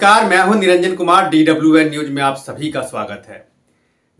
नमस्कार, मैं हूं निरंजन कुमार। DWN न्यूज में आप सभी का स्वागत है।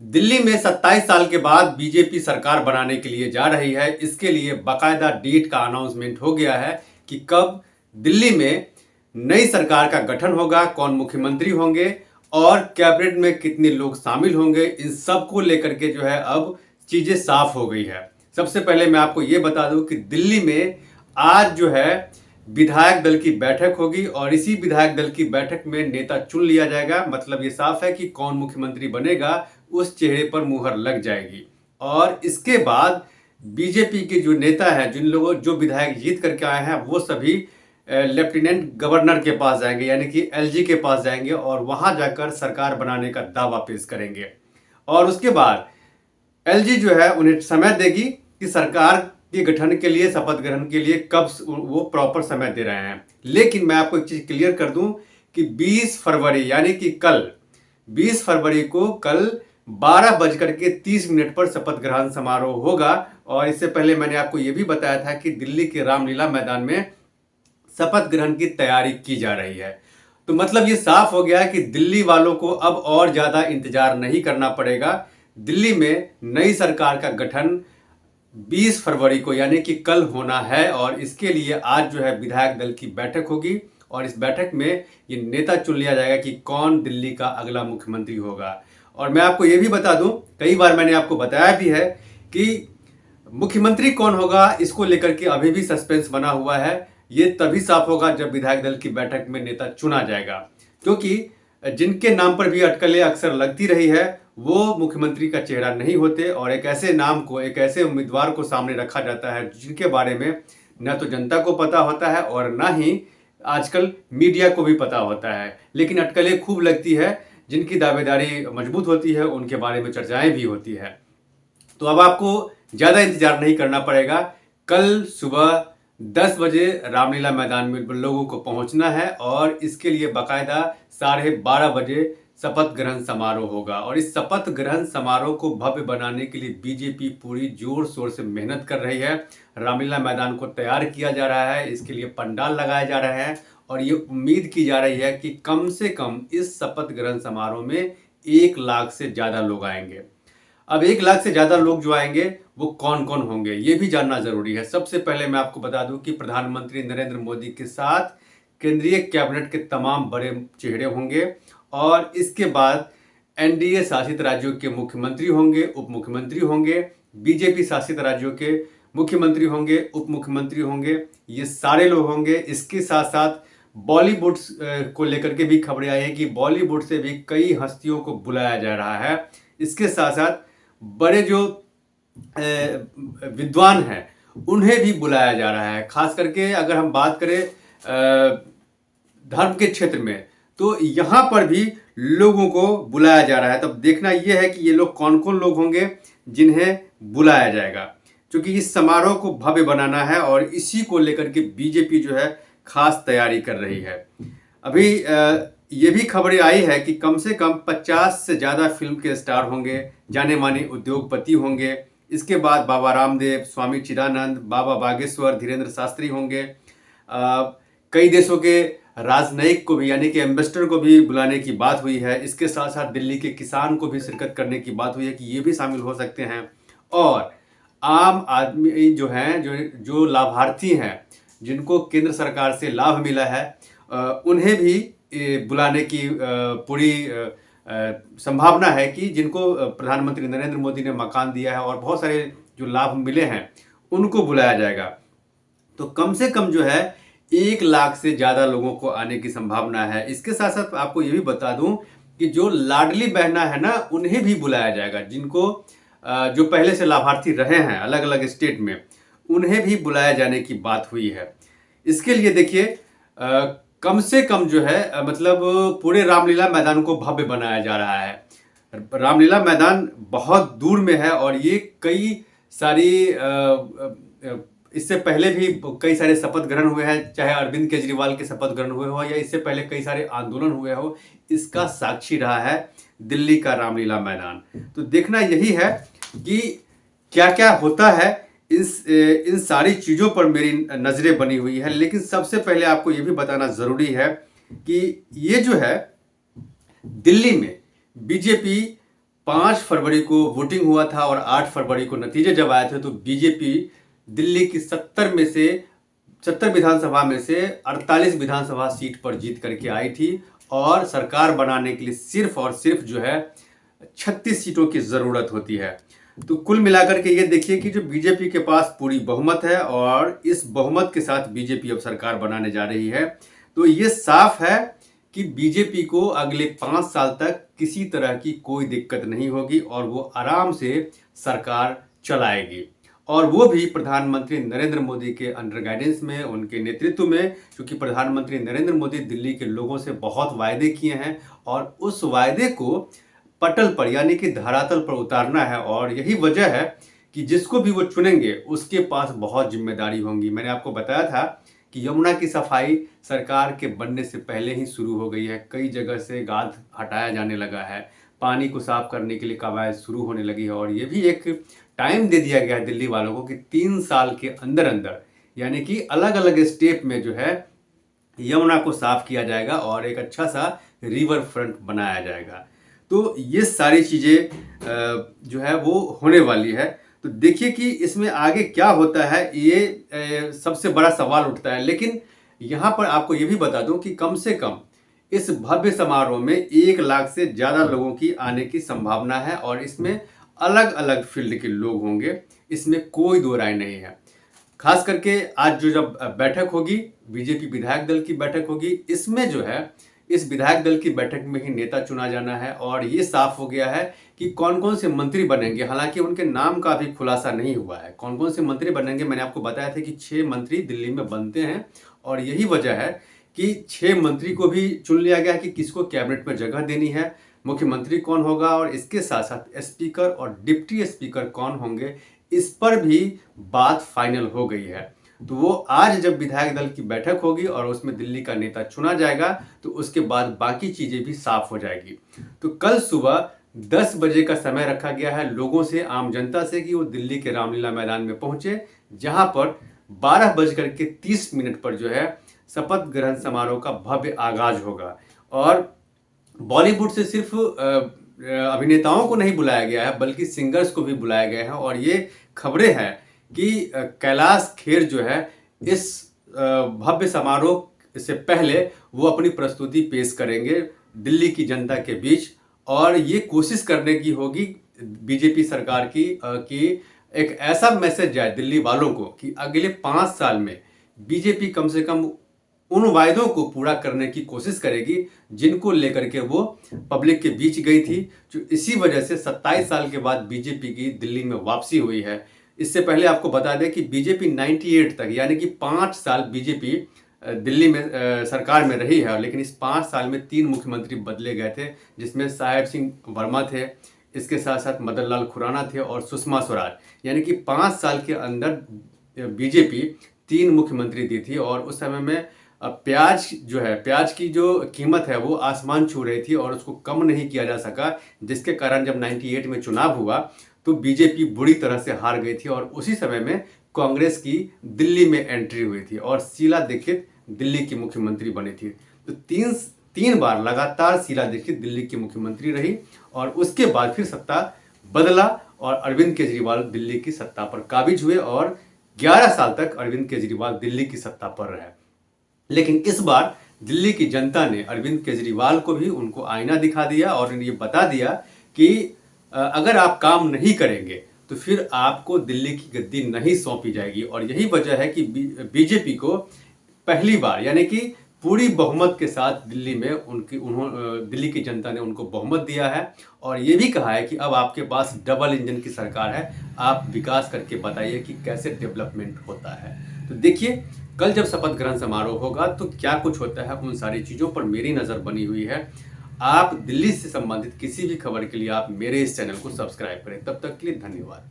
दिल्ली में 27 साल के बाद बीजेपी सरकार बनाने के लिए जा रही है। इसके लिए बाकायदा डेट का अनाउंसमेंट हो गया है कि कब दिल्ली में नई सरकार का गठन होगा, कौन मुख्यमंत्री होंगे और कैबिनेट में कितने लोग शामिल होंगे। इन सब को लेकर के जो है अब चीजें साफ हो गई है। सबसे पहले मैं आपको ये बता दूं कि दिल्ली में आज जो है विधायक दल की बैठक होगी और इसी विधायक दल की बैठक में नेता चुन लिया जाएगा। मतलब ये साफ है कि कौन मुख्यमंत्री बनेगा उस चेहरे पर मुहर लग जाएगी। और इसके बाद बीजेपी के जो नेता हैं, जिन लोगों जो विधायक जीत करके आए हैं, वो सभी लेफ्टिनेंट गवर्नर के पास जाएंगे, यानी कि LG के पास जाएंगे और वहां जाकर सरकार बनाने का दावा पेश करेंगे। और उसके बाद LG जो है उन्हें समय देगी कि सरकार के गठन के लिए, शपथ ग्रहण के लिए कब वो प्रॉपर समय दे रहे हैं। लेकिन मैं आपको एक चीज क्लियर कर दूं कि 20 फरवरी यानी कि कल 20 फरवरी को कल 12:30 पर शपथ ग्रहण समारोह होगा। और इससे पहले मैंने आपको यह भी बताया था कि दिल्ली के रामलीला मैदान में शपथ ग्रहण की तैयारी की जा रही है। तो मतलब ये साफ हो गया है कि दिल्ली वालों को अब और ज्यादा इंतजार नहीं करना पड़ेगा। दिल्ली में नई सरकार का गठन 20 फरवरी को यानी कि कल होना है और इसके लिए आज जो है विधायक दल की बैठक होगी और इस बैठक में ये नेता चुन लिया जाएगा कि कौन दिल्ली का अगला मुख्यमंत्री होगा। और मैं आपको ये भी बता दूं, कई बार मैंने आपको बताया भी है कि मुख्यमंत्री कौन होगा इसको लेकर के अभी भी सस्पेंस बना हुआ है। ये तभी साफ होगा जब विधायक दल की बैठक में नेता चुना जाएगा, क्योंकि जिनके नाम पर भी अटकलें अक्सर लगती रही है वो मुख्यमंत्री का चेहरा नहीं होते और एक ऐसे नाम को, एक ऐसे उम्मीदवार को सामने रखा जाता है जिनके बारे में न तो जनता को पता होता है और ना ही आजकल मीडिया को भी पता होता है। लेकिन अटकलें खूब लगती है, जिनकी दावेदारी मजबूत होती है उनके बारे में चर्चाएं भी होती है। तो अब आपको ज़्यादा इंतजार नहीं करना पड़ेगा। कल सुबह 10 बजे रामलीला मैदान में लोगों को पहुंचना है और इसके लिए बाकायदा 12:30 बजे शपथ ग्रहण समारोह होगा। और इस शपथ ग्रहण समारोह को भव्य बनाने के लिए बीजेपी पूरी जोर शोर से मेहनत कर रही है। रामलीला मैदान को तैयार किया जा रहा है, इसके लिए पंडाल लगाए जा रहे हैं और ये उम्मीद की जा रही है कि कम से कम इस शपथ ग्रहण समारोह में 1 लाख से ज़्यादा लोग आएंगे। अब 1 लाख से ज़्यादा लोग जो आएंगे वो कौन कौन होंगे ये भी जानना जरूरी है। सबसे पहले मैं आपको बता दूं कि प्रधानमंत्री नरेंद्र मोदी के साथ केंद्रीय कैबिनेट के तमाम बड़े चेहरे होंगे और इसके बाद NDA शासित राज्यों के मुख्यमंत्री होंगे, उप मुख्यमंत्री होंगे, बीजेपी शासित राज्यों के मुख्यमंत्री होंगे, उप मुख्यमंत्री होंगे, ये सारे लोग होंगे। इसके साथ साथ बॉलीवुड को लेकर के भी खबरें आई हैं कि बॉलीवुड से भी कई हस्तियों को बुलाया जा रहा है। इसके साथ साथ बड़े जो विद्वान हैं उन्हें भी बुलाया जा रहा है। खास करके अगर हम बात करें धर्म के क्षेत्र में, तो यहाँ पर भी लोगों को बुलाया जा रहा है। तब देखना यह है कि ये लोग कौन कौन लोग होंगे जिन्हें बुलाया जाएगा, क्योंकि इस समारोह को भव्य बनाना है और इसी को लेकर के बीजेपी जो है खास तैयारी कर रही है। अभी ये भी खबरें आई है कि कम से कम 50 से ज़्यादा फिल्म के स्टार होंगे, जाने माने उद्योगपति होंगे। इसके बाद बाबा रामदेव, स्वामी चिदानंद, बाबा बागेश्वर, धीरेन्द्र शास्त्री होंगे। कई देशों के राजनयिक को भी यानी कि एम्बेसडर को भी बुलाने की बात हुई है। इसके साथ साथ दिल्ली के किसान को भी शिरकत करने की बात हुई है कि ये भी शामिल हो सकते हैं। और आम आदमी जो हैं, जो लाभार्थी हैं, जिनको केंद्र सरकार से लाभ मिला है, उन्हें भी बुलाने की पूरी संभावना है कि जिनको प्रधानमंत्री नरेंद्र मोदी ने मकान दिया है और बहुत सारे जो लाभ मिले हैं उनको बुलाया जाएगा। तो कम से कम जो है 1 लाख से ज़्यादा लोगों को आने की संभावना है। इसके साथ साथ आपको ये भी बता दूं कि जो लाडली बहना है ना, उन्हें भी बुलाया जाएगा। जिनको जो पहले से लाभार्थी रहे हैं अलग अलग स्टेट में, उन्हें भी बुलाया जाने की बात हुई है। इसके लिए देखिए कम से कम जो है मतलब पूरे रामलीला मैदान को भव्य बनाया जा रहा है। रामलीला मैदान बहुत दूर में है और ये कई सारी इससे पहले भी कई सारे शपथ ग्रहण हुए हैं, चाहे अरविंद केजरीवाल के शपथ ग्रहण हुए हो या इससे पहले कई सारे आंदोलन हुए हो, इसका साक्षी रहा है दिल्ली का रामलीला मैदान। तो देखना यही है कि क्या क्या होता है। इन सारी चीज़ों पर मेरी नज़रें बनी हुई है। लेकिन सबसे पहले आपको ये भी बताना ज़रूरी है कि ये जो है दिल्ली में बीजेपी 5 फरवरी को वोटिंग हुआ था और 8 फरवरी को नतीजे जब आए थे तो बीजेपी दिल्ली की 70 विधानसभा में से 48 विधानसभा सीट पर जीत करके आई थी और सरकार बनाने के लिए सिर्फ और सिर्फ जो है 36 सीटों की जरूरत होती है। तो कुल मिलाकर के ये देखिए कि जो बीजेपी के पास पूरी बहुमत है और इस बहुमत के साथ बीजेपी अब सरकार बनाने जा रही है। तो ये साफ है कि बीजेपी को अगले 5 साल तक किसी तरह की कोई दिक्कत नहीं होगी और वो आराम से सरकार चलाएगी और वो भी प्रधानमंत्री नरेंद्र मोदी के अंडर गाइडेंस में, उनके नेतृत्व में, क्योंकि प्रधानमंत्री नरेंद्र मोदी दिल्ली के लोगों से बहुत वायदे किए हैं और उस वायदे को पटल पर यानी कि धरातल पर उतारना है और यही वजह है कि जिसको भी वो चुनेंगे उसके पास बहुत जिम्मेदारी होंगी। मैंने आपको बताया था कि यमुना की सफाई सरकार के बनने से पहले ही शुरू हो गई है। कई जगह से गाद हटाया जाने लगा है, पानी को साफ करने के लिए कवायद शुरू होने लगी है और ये भी एक टाइम दे दिया गया है दिल्ली वालों को कि 3 साल के अंदर अंदर यानी कि अलग अलग स्टेप में जो है यमुना को साफ किया जाएगा और एक अच्छा सा रिवर फ्रंट बनाया जाएगा। तो ये सारी चीज़ें जो है वो होने वाली है। तो देखिए कि इसमें आगे क्या होता है, ये सबसे बड़ा सवाल उठता है। लेकिन यहाँ पर आपको ये भी बता दूं कि कम से कम इस भव्य समारोह में 1 लाख से ज़्यादा लोगों की आने की संभावना है और इसमें अलग अलग फील्ड के लोग होंगे, इसमें कोई दो राय नहीं है। खास करके आज जो जब बैठक होगी, बीजेपी विधायक दल की बैठक होगी, इसमें जो है इस विधायक दल की बैठक में ही नेता चुना जाना है और ये साफ हो गया है कि कौन कौन से मंत्री बनेंगे। हालांकि उनके नाम का भी खुलासा नहीं हुआ है, कौन कौन से मंत्री बनेंगे। मैंने आपको बताया था कि 6 मंत्री दिल्ली में बनते हैं और यही वजह है कि 6 मंत्री को भी चुन लिया गया है कि किसको कैबिनेट में जगह देनी है, मुख्यमंत्री कौन होगा और इसके साथ साथ स्पीकर और डिप्टी स्पीकर कौन होंगे, इस पर भी बात फाइनल हो गई है। तो वो आज जब विधायक दल की बैठक होगी और उसमें दिल्ली का नेता चुना जाएगा तो उसके बाद बाकी चीजें भी साफ हो जाएगी। तो कल सुबह 10 बजे का समय रखा गया है लोगों से, आम जनता से, कि वो दिल्ली के रामलीला मैदान में पहुंचे, जहां पर 12:30 पर जो है शपथ ग्रहण समारोह का भव्य आगाज होगा। और बॉलीवुड से सिर्फ अभिनेताओं को नहीं बुलाया गया है बल्कि सिंगर्स को भी बुलाया गया है और ये खबरें हैं कि कैलाश खेर जो है इस भव्य समारोह से पहले वो अपनी प्रस्तुति पेश करेंगे दिल्ली की जनता के बीच और ये कोशिश करने की होगी बीजेपी सरकार की कि एक ऐसा मैसेज जाए दिल्ली वालों को कि अगले 5 साल में बीजेपी कम से कम उन वायदों को पूरा करने की कोशिश करेगी जिनको लेकर के वो पब्लिक के बीच गई थी। जो इसी वजह से 27 साल के बाद बीजेपी की दिल्ली में वापसी हुई है। इससे पहले आपको बता दें कि बीजेपी 98 तक यानी कि 5 साल बीजेपी दिल्ली में सरकार में रही है, लेकिन इस 5 साल में 3 मुख्यमंत्री बदले गए थे, जिसमें साहेब सिंह वर्मा थे, इसके साथ साथ मदन लाल खुराना थे और सुषमा स्वराज। यानी कि 5 साल के अंदर बीजेपी 3 मुख्यमंत्री दी थी और उस समय में प्याज की जो कीमत है वो आसमान छू रही थी और उसको कम नहीं किया जा सका, जिसके कारण जब 98 में चुनाव हुआ तो बीजेपी बुरी तरह से हार गई थी और उसी समय में कांग्रेस की दिल्ली में एंट्री हुई थी और शीला दीक्षित दिल्ली की मुख्यमंत्री बनी थी। तो तीन बार लगातार शीला दीक्षित दिल्ली की मुख्यमंत्री रही और उसके बाद फिर सत्ता बदला और अरविंद केजरीवाल दिल्ली की सत्ता पर काबिज हुए और 11 साल तक अरविंद केजरीवाल दिल्ली की सत्ता पर रहे। लेकिन इस बार दिल्ली की जनता ने अरविंद केजरीवाल को भी उनको आईना दिखा दिया और ये बता दिया कि अगर आप काम नहीं करेंगे तो फिर आपको दिल्ली की गद्दी नहीं सौंपी जाएगी। और यही वजह है कि बीजेपी को पहली बार यानी कि पूरी बहुमत के साथ दिल्ली में दिल्ली की जनता ने उनको बहुमत दिया है और ये भी कहा है कि अब आपके पास डबल इंजन की सरकार है, आप विकास करके बताइए कि कैसे डेवलपमेंट होता है। तो देखिए कल जब शपथ ग्रहण समारोह होगा तो क्या कुछ होता है, उन सारी चीज़ों पर मेरी नज़र बनी हुई है। आप दिल्ली से संबंधित किसी भी खबर के लिए आप मेरे इस चैनल को सब्सक्राइब करें। तब तक के लिए धन्यवाद।